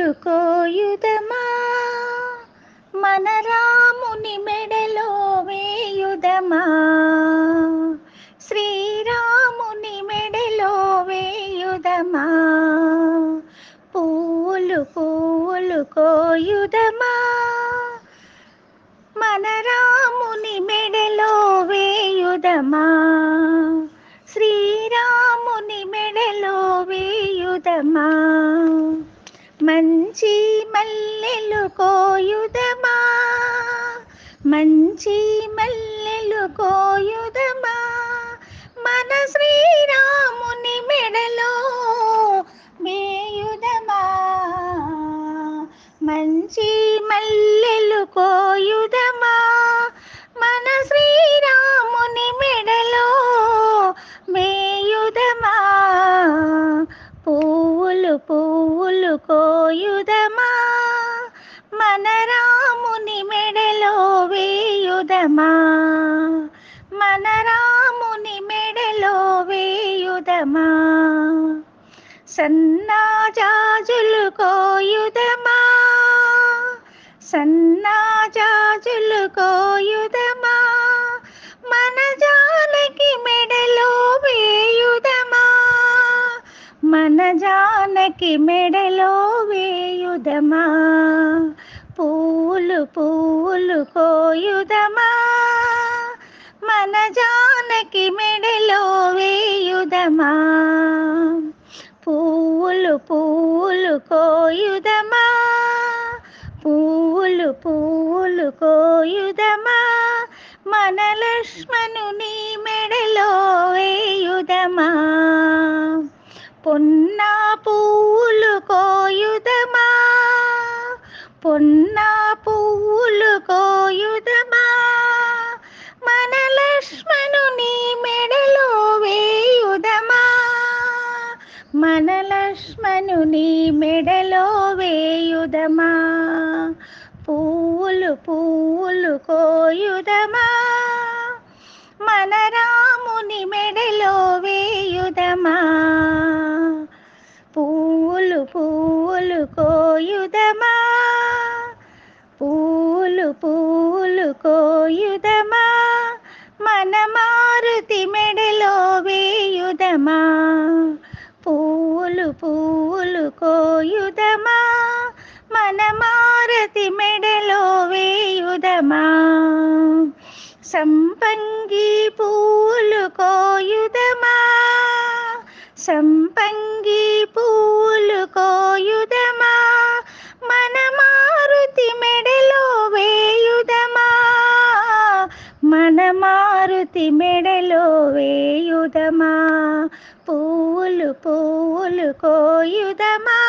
పువ్వులు కోయుదమా, మన రాముని మెడలో వేయుదమా, శ్రీరాముని మెడలో వేయుదమా. పువ్వులు పువ్వులు కోయుదమా, మన రాముని మెడలో వేయుదమా, శ్రీరాముని మెడలో వేయుదమా. మంచి మల్లెలు కోయుదమా, మంచి మల్లెలు కోయుదమా, మన శ్రీరాముని మెడలో వేయుదమా. మంచి మల్లెలు కోయుదమా, మన శ్రీరాముని మెడలో వేయుదమా. పువ్వులు పువ్వులు కోయుదమా, మన రాముని మెడలో వేయుదమా, మన రాముని మెడలో వేయుదమా. సన్నాజాజులు కోయుదమా, సన్నాజాజులు కోయుదమా, మన జానకి మెడలో వేయుదమా, మన జానకి మెడలో వేయుదమా. పువ్వులు పువ్వులు కోయుదమా, మన జానకి మెడలో వేయుదమా. పువ్వులు పువ్వులు కోయుదమా, పువ్వులు పువ్వులు కోయుదమా, మన లక్ష్మణుని మెడలో వేయుదమా. పొన్నా పువ్వులు కోయుదమా, పొన్నా పువ్వులు కోయుదమా, మన లక్ష్మణుని మెడలో వేయుదమా, మన లక్ష్మణుని మెడలో వేయుదమా. పువ్వులు పువ్వులు కోయుదమా, మన రాముని మెడలో వేయుదమా. పువ్వులు పువ్వులు కోయుదమా, పువ్వులు పువ్వులు కోయుదమా, మన మారుతి మెడలో వేయుదమా. పువ్వులు పువ్వులు కోయుదమా, మన మారుతి మెడలో వేయుదమా. సంపంగి పువ్వులు కోయుదమా, సంపంగి పువ్వులు కోయుదమా, మన మారుతి మెడలో వేయుదమా, మన మారుతి మెడలో వేయుదమా. పువ్వులు పువ్వులు కోయుదమా,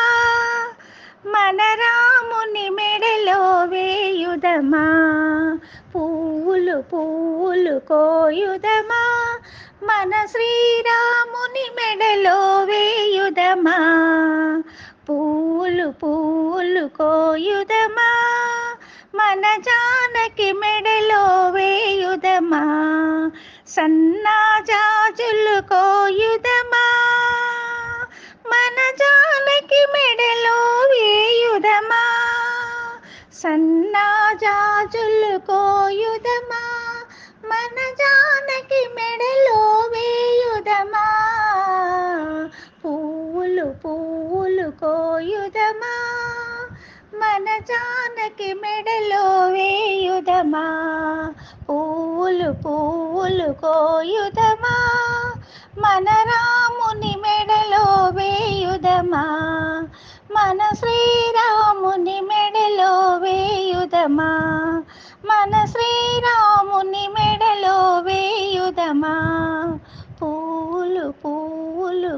మన రాముని మెడలో వేయుదమా. పువ్వులు పువ్వులు కోయుదమా, మన శ్రీరాముని మెడలో వేయుదమా. పువ్వులు పువ్వులు కోయుదమా, మన జానకి మెడలో వేయుదమా. సన్నాజాజులు కోయుదమా, మన జానకి మెడలో వేయుదమా. సన్నాజాజులు కోయుదమా, మన జానకి మెడలో వేయుదమా. పువ్వులు పువ్వులు కోయుదమా, మన జానకి మెడలో వేయుదమా. పువ్వులు పువ్వులు కోయుదమా, మన రాముని మెడలో వేయుదమా, మన శ్రీరాముని మెడలో వేయుదమా, మన శ్రీరాముని మెడలో వేయుదమా. పువ్వులు పువ్వులు